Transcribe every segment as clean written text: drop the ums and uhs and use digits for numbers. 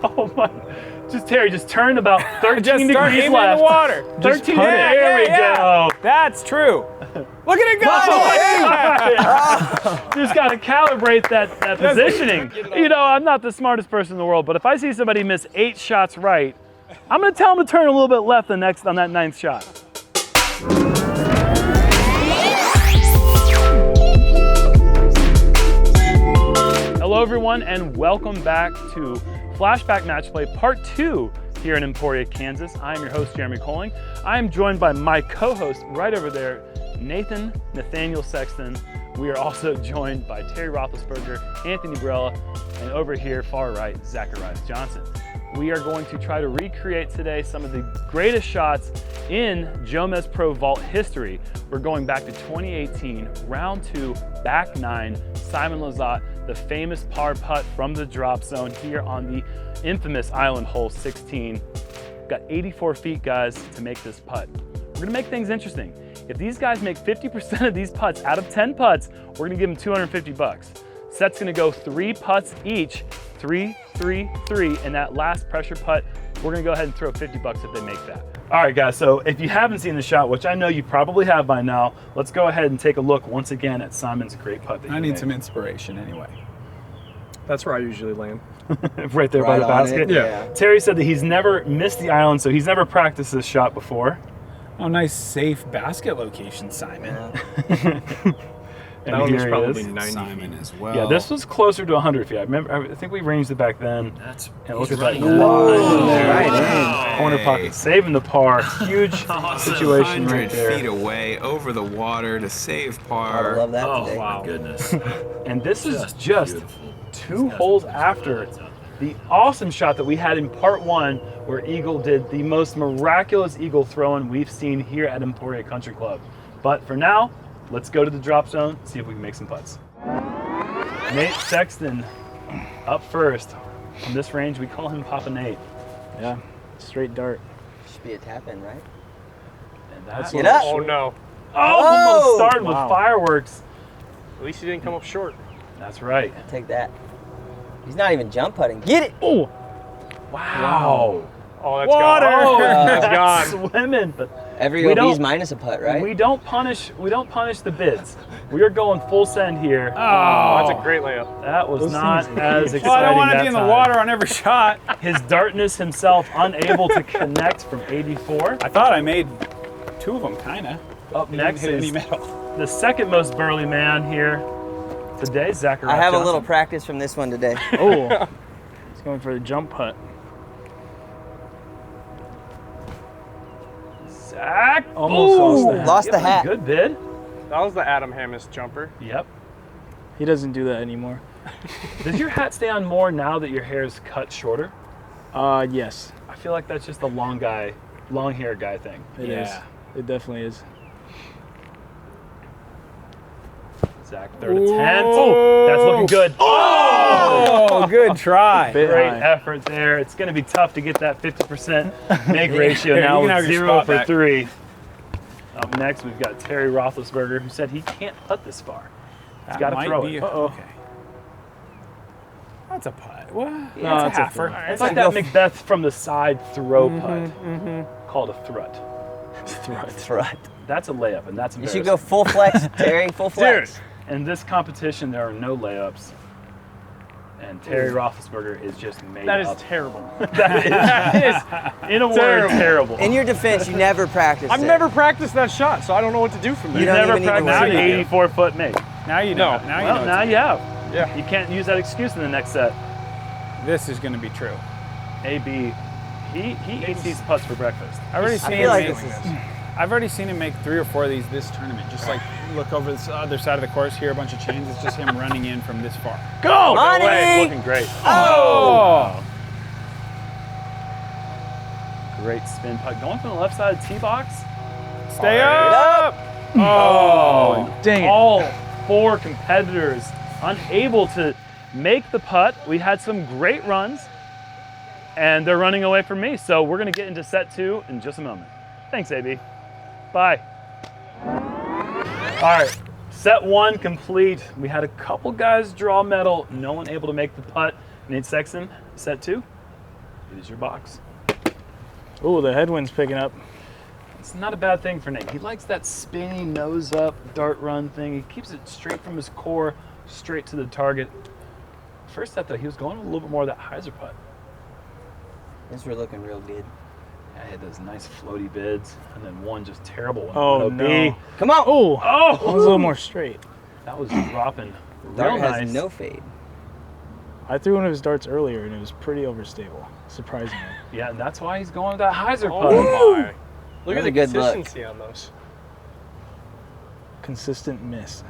Oh my. Terry, just turn about 13 just degrees start aiming left. in the water. 13 There we go. That's true. Look at it go. Just got to calibrate that positioning. You know, I'm not the smartest person in the world, but if I see somebody miss 8 shots right, I'm going to tell them to turn a little bit left on that 9th shot. Hello everyone, and welcome back to FlashBack Match Play Part 2 here in Emporia, Kansas. I am your host, Jeremy Koling. I am joined by my co-host right over there, Nathaniel Sexton. We are also joined by Terry Rothlisberger, Anthony Barela, and over here, far right, Zackeriath Johnson. We are going to try to recreate today some of the greatest shots in JomezPro Vault history. We're going back to 2018, round 2, back 9, Simon Lizotte, the famous par putt from the drop zone here on the infamous island hole 16. Got 84 feet, guys, to make this putt. We're gonna make things interesting. If these guys make 50% of these putts out of 10 putts, we're gonna give them 250 bucks. Set's gonna go 3 putts each, 3, 3, 3, and that last pressure putt, we're gonna go ahead and throw 50 bucks if they make that. All right, guys, so if you haven't seen the shot, which I know you probably have by now, let's go ahead and take a look once again at Simon's great putt that he made. some inspiration anyway. That's where I usually land. Right there by the basket? Yeah. Terry said that he's never missed the island, so he's never practiced this shot before. Oh, nice safe basket location, Simon. And that one was here he probably is. 90 Simon feet. as well. Yeah, this was closer to 100 feet. I think we ranged it back then. And look at that. Corner pocket, saving the par. Huge situation right there. 100 feet away, over the water to save par. I love that Oh, today. wow. Goodness. And this is just 2 holes after the awesome shot that we had in part 1, where Eagle did the most miraculous eagle throw-in we've seen here at Emporia Country Club. But for now, let's go to the drop zone, see if we can make some putts. Nate Sexton up first. From this range, we call him Papa Nate. Yeah, straight dart. Should be a tap in, right? And that's Get up. Oh no. almost started with Wow. fireworks. At least he didn't come up short. That's right. Take that. He's not even jump putting. Get it! Oh, wow. Oh, that's Water! gone. Oh, that's That's gone. swimming, but Every We OB's don't- minus a putt, right? we don't punish the bids. We are going full send here. Oh, that's a great layup. That was not as exciting. Well, I don't want to that be in the time. water on every shot. His dartness himself unable to connect from 84. I thought I made 2 of them, kind of. Up next hit any is metal. the second most burly man here today, Zackeriath I have a Johnson. little practice from this one today. Oh, he's going for the jump putt. Zach. Almost lost the hat. Lost the Give him a hat. Good bid. That was the Adam Hammis jumper. Yep. He doesn't do that anymore. Does your hat stay on more now that your hair is cut shorter? Yes, I feel like that's just a long hair guy thing. it is. It definitely is. Zach, 3rd attempt. Oh, that's looking good. Oh, good try. Bit Great high. effort there. It's going to be tough to get that 50% make ratio Here, now you can with have your 0 spot for back. 3. Up next, we've got Terry Rothlisberger, who said he can't putt this far. He's That got to might throw be it. Okay. That's a putt. What? No, That's a it's halfer. It's like that Macbeth from the side throw putt called a thrut. Right. That's a layup, and that's You embarrassing. should go full flex, Terry. Full flex. In this competition, there are no layups, and Terry Roethlisberger is just made That is up. terrible. that is, in a word, terrible. In your defense, you never practiced I've it. never practiced that shot, so I don't know what to do from there. You don't never even need to practiced worry an about it. 84-foot make. Now you know. No. Now you Well, know. now you have. Yeah. You can't use that excuse in the next set. This is going to be true. AB, he eats these putts for breakfast. I've already I seen feel him like make. this is. I've already seen him make 3 or 4 of these this tournament. Just like look over the other side of the course, hear a bunch of chains. It's just him running in from this far. Go! Money! No way. It's looking great. Oh! Great spin putt. Going from the left side of the tee box. Stay All up! Oh! Dang it. All 4 competitors unable to make the putt. We had some great runs, and they're running away from me. So we're going to get into set 2 in just a moment. Thanks, AB. Bye. All right, set 1 complete. We had a couple guys draw medal. No one able to make the putt. Nate Sexton, set 2. Use your box. Ooh, the headwind's picking up. It's not a bad thing for Nate. He likes that spinny nose up dart run thing. He keeps it straight from his core, straight to the target. First set though, he was going with a little bit more of that hyzer putt. These were looking real good. Yeah, he had those nice floaty bids, and then one just terrible one. Oh, OB. no. Come on. Oh, Oh, that was a little more straight. that was dropping real Dart nice. has no fade. I threw one of his darts earlier, and it was pretty overstable, surprisingly. Yeah, and that's why he's going with that hyzer putt. Oh my. Look That was at the a good look. consistency on those. Consistent miss.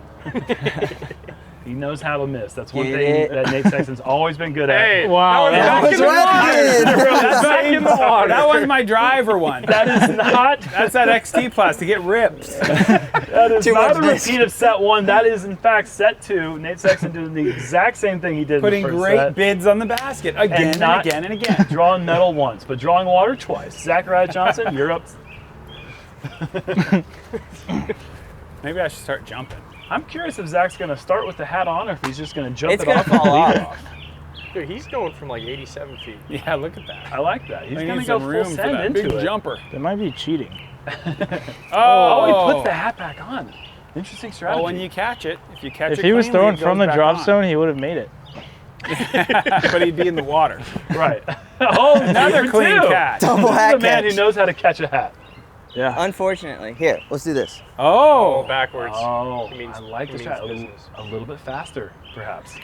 He knows how to miss. That's one Get thing it? that Nate Sexton's always been good at. Hey, Wow, that was That back was in the water. wicked. That's back in the water. That was my driver one. That is not. That's that XT Plus to get ripped. That is Too not a much miss. repeat of set one. That is, in fact, set two. Nate Sexton doing the exact same thing he did Putting in the first great set. bids on the basket again and, not again and again. Drawing metal once, but drawing water twice. Zackeriath Johnson, you're up. Maybe I should start jumping. I'm curious if Zach's going to start with the hat on or if he's just going to jump It's it gonna off and fall lead off. Dude, he's going from like 87 feet. Yeah, look at that. I like that. He's I going need to go some full room for send that into big it. jumper. That might be cheating. Oh, he puts the hat back on. Interesting strategy. Oh, when you catch it, if you catch If it he was cleanly, throwing it from goes the back drop on. zone, he would have made it. But he'd be in the water. Right. Oh, Another two for clean two. catch. Double This is hat a man who catch. knows how to catch a hat. Yeah. Unfortunately. Here, let's do this. Oh, Backwards. Oh, He means- I like he the means shot. business. A little bit faster, perhaps.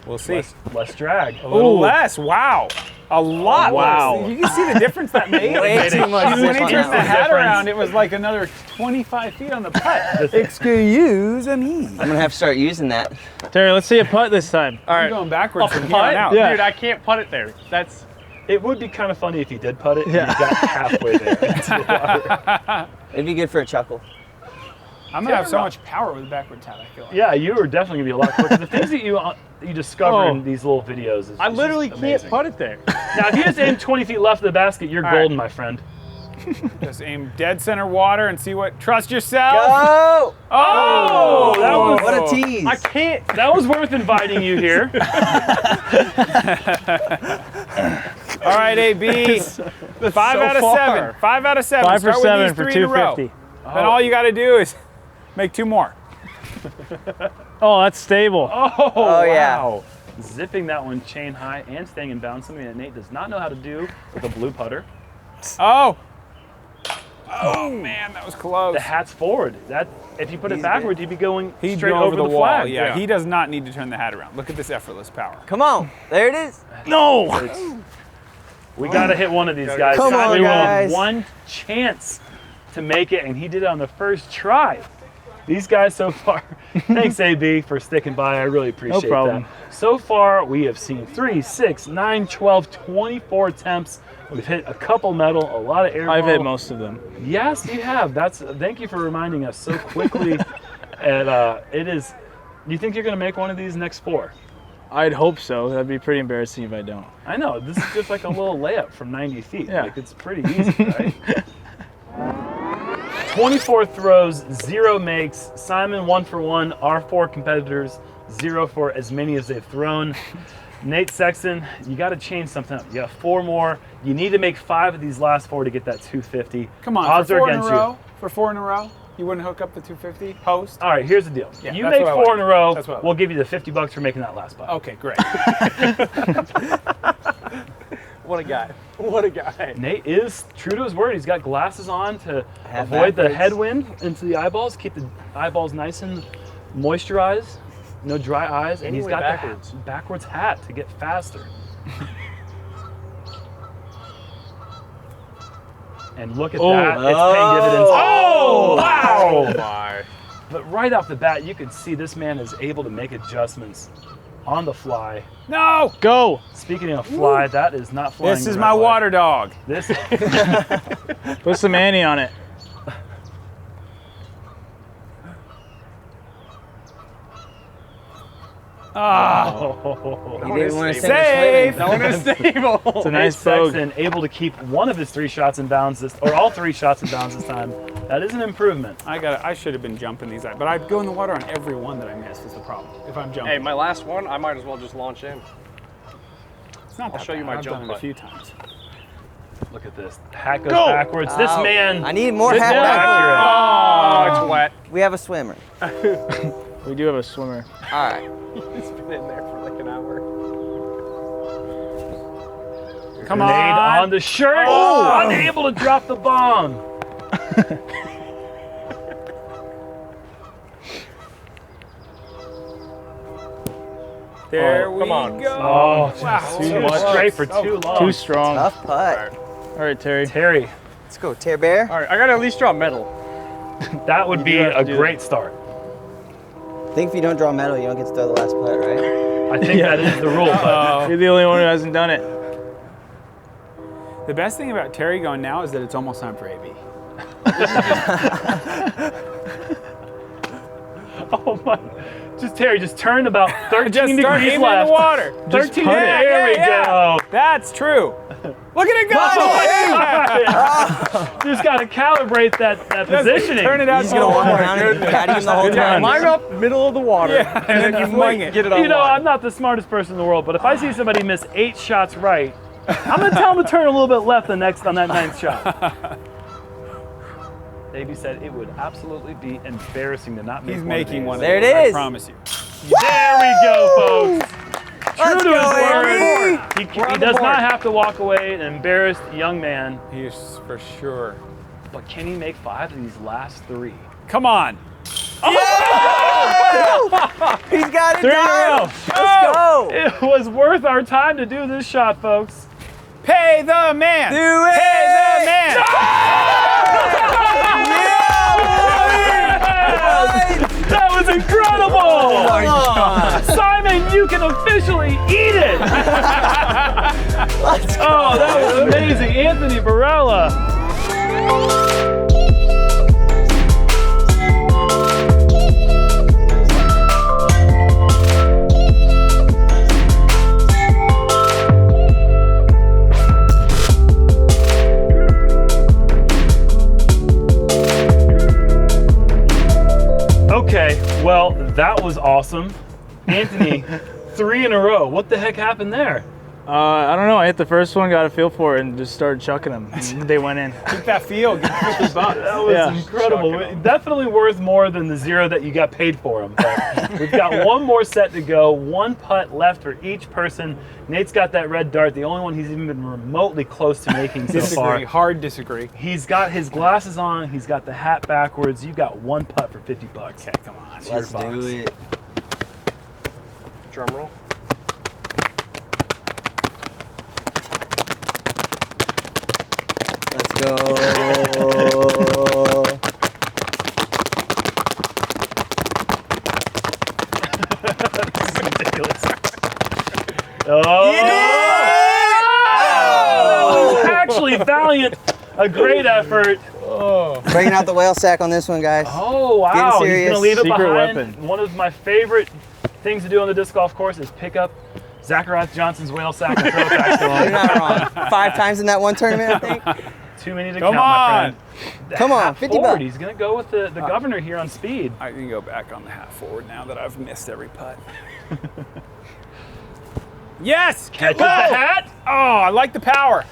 we'll see. Less drag. A little Ooh. less. Wow. A lot Wow. less. You can see the difference that made. Way too much When he zip on turned the that hat Difference. around, it was like another 25 feet on the putt. Excuse me. I'm gonna have to start using that. Terry, let's see a putt this time. All I'm right. going backwards A from here on putt? out. Yeah. Dude, I can't putt it there. That's It would be kind of funny if he did putt it and Yeah. he got halfway there into the water. It'd be good for a chuckle. I'm going to have so much power with the backwards hat, I feel like. Yeah, you are definitely gonna be a lot quicker. The things that you discover Oh. in these little videos is I just literally can't amazing. putt it there. Now, if you just aim 20 feet left of the basket, you're All right. golden, my friend. Just aim dead center water and see what. Trust yourself. Oh! Oh, that was What a tease. I can't. that was worth inviting you here. All right, AB. 5 out of 7. 5 out of 7. 5 for Start 7 with these for 3 in a row. 250. Then all you got to do is make 2 more. Oh, that's stable. Oh, yeah. wow. Zipping that one chain high and staying in bounds, something that Nate does not know how to do with a blue putter. Oh. Oh, man, that was close. The hat's forward. That if you put it He's backwards, you'd be going He'd straight go over the wall. flag. Yeah, he does not need to turn the hat around. Look at this effortless power. Come on. There it is. No! We got to hit one of these guys. Come on, we will have guys. one chance to make it, and he did it on the first try. These guys so far, thanks AB for sticking by. I really appreciate problem. that. So far, we have seen 3, 6, 9, 12, 24 attempts. We've hit a couple metal, a lot of air I've hit ball. most of them. Yes, you have. Thank you for reminding us so quickly. And it is. Do you think you're going to make one of these next 4? I'd hope so. That'd be pretty embarrassing if I don't. I know. This is just like a little layup from 90 feet. Yeah. Like, it's pretty easy, right? 24 throws, 0 makes. Simon 1 for 1. Our 4 competitors 0 for as many as they've thrown. Nate Sexton, you got to change something up. You got 4 more. You need to make 5 of these last 4 to get that 250. Come on, Odds for are 4 in a against row. you. For 4 in a row, you wouldn't hook up the 250 post? All right, here's the deal. Yeah, you that's make what I 4 like. in a row, That's what I we'll like. give you the $50 for making that last putt. Okay, great. What a guy. What a guy. Nate is true to his word. He's got glasses on to Half avoid the backwards. headwind into the eyeballs, keep the eyeballs nice and moisturized, no dry eyes, and he's Anyway, got backwards. the backwards hat to get faster. And look at Oh. that, it's paying dividends. Oh, wow! Oh my. But right off the bat, you can see this man is able to make adjustments on the fly. No! Go! Speaking of fly, that is not flying. This the is right my way. water dog. This Put some Annie on it. Ah, You didn't want to send Safe. That one is stable. It's a nice Nate poke. Sexton able to keep one of his 3 shots in bounds, or all 3 shots in bounds this time. That is an improvement. I should have been jumping these, but I'd go in the water on every one that I missed is the problem. If I'm jumping. Hey, my last one, I might as well just launch in. It's not I'll that show you bad. my I've jump done it a putt. few times. Look at this. The hat goes backwards. This Ow. man. I need more is hat more backwards. accurate. Oh, it's wet. We have a swimmer. We do have a swimmer. All right. It's been in there for like an hour. Come Grenade on. on the shirt. Oh! Unable to drop the bomb. There we come on. go. Oh, wow. just So too much. straight for too long. Too strong. Tough putt. All right, Terry. Terry, Let's go, Tear Bear. All right, I gotta at least draw medal. that would be do have to a do great start. I think if you don't draw medal, you don't get to throw the last putt, right? I think that is the rule. But You're the only one who hasn't done it. The best thing about Terry going now is that it's almost time for AB. oh my! Just Terry, just turn about 13 Just start degrees aiming left. in the water. 13. putt it. There we go. That's true. Look at it go. Just got to calibrate that positioning. Turn it out. He's gonna walk around and caddy him the whole time. Line up middle of the water. Yeah, and then you wing it. Get it on You know, line. I'm not the smartest person in the world, but if I see somebody miss 8 shots right, I'm gonna tell them to turn a little bit left on that 9th shot. Davey said it would absolutely be embarrassing to not make He's one making of one. these. There it I is. promise you. There we go, folks. True Let's to his go, word. Andy. He does not have to walk away an embarrassed young man, He is for sure. but can he make 5 of these last 3? Come on. He's got it 3 in a done. row. Let's go. It was worth our time to do this shot, folks. Pay the man. Do it. Pay the man. That was incredible! Oh my God. Simon, you can officially eat it! Let's go. Oh, that was amazing. Anthony Barela. Okay, well, that was awesome. Anthony, 3 in a row. What the heck happened there? I don't know. I hit the first one, got a feel for it, and just started chucking them. And they went in. Keep that feel. Get $50. That was Yeah. incredible. Definitely worth more than the 0 that you got paid for them. But we've got one more set to go. 1 putt left for each person. Nate's got that red dart, the only one he's even been remotely close to making so far. Disagree. Hard disagree. He's got his glasses on. He's got the hat backwards. You got 1 putt for $50. Okay, come on. Let's do it. Drum roll. Let's go. Oh! That was actually valiant. A great effort. Bringing out the whale sack on this one, guys. Oh, wow. Getting He's serious. going to leave it Secret behind. weapon. One of my favorite things to do on the disc golf course is pick up Zackeriath Johnson's whale sack and throw it back to You're him. not wrong. 5 times in that one tournament, I think. Too many to Come count, my on. friend. The Come on, half 50 forward. bucks. He's going to go with the governor here on speed. I can go back on the half forward now that I've missed every putt. Yes! Catches the hat. Oh, I like the power.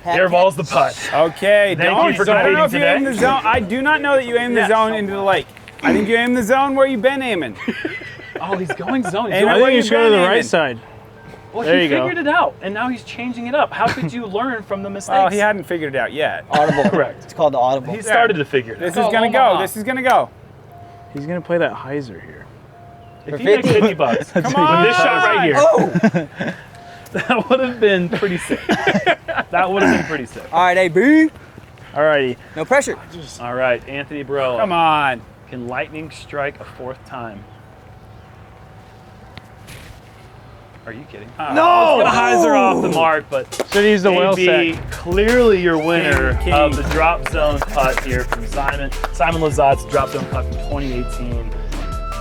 Airballs the putt. Okay, Thank don't. you for I don't know if competing you aim the today. zone. I do not know that you aim the zone into the lake. I think you aim the zone where you've been aiming. Oh, he's going zone. He's Hey, going- I where think you you should go to been the right aiming? side. well, there he you go. figured it out, and now he's changing it up. How could you learn from the mistakes? Oh, he hadn't figured it out yet. Audible. Correct. It's called the audible. He started to figure it This out. is gonna go. This is gonna go. He's going to play that Heiser here. If he makes 50 bucks, Come with on. this shot right here, Oh! that would have been pretty sick. That would have been pretty sick. All right, AB. Alrighty. No pressure. All right, Anthony Barela. Come on. Can lightning strike a 4th time? Are you kidding? No! It's gonna hyzer off the mark, but Should use the whale AB, sack. clearly your winner King. of the drop zone putt here from Simon Lizotte's drop zone putt from 2018.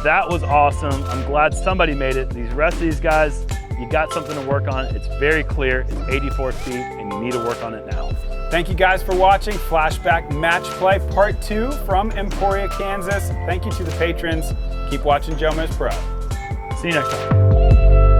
That was awesome. I'm glad somebody made it. These rest of these guys, you got something to work on. It's very clear. It's 84 feet, and you need to work on it now. Thank you guys for watching Flashback Match Play Part 2 from Emporia, Kansas. Thank you to the patrons. Keep watching JomezPro. See you next time.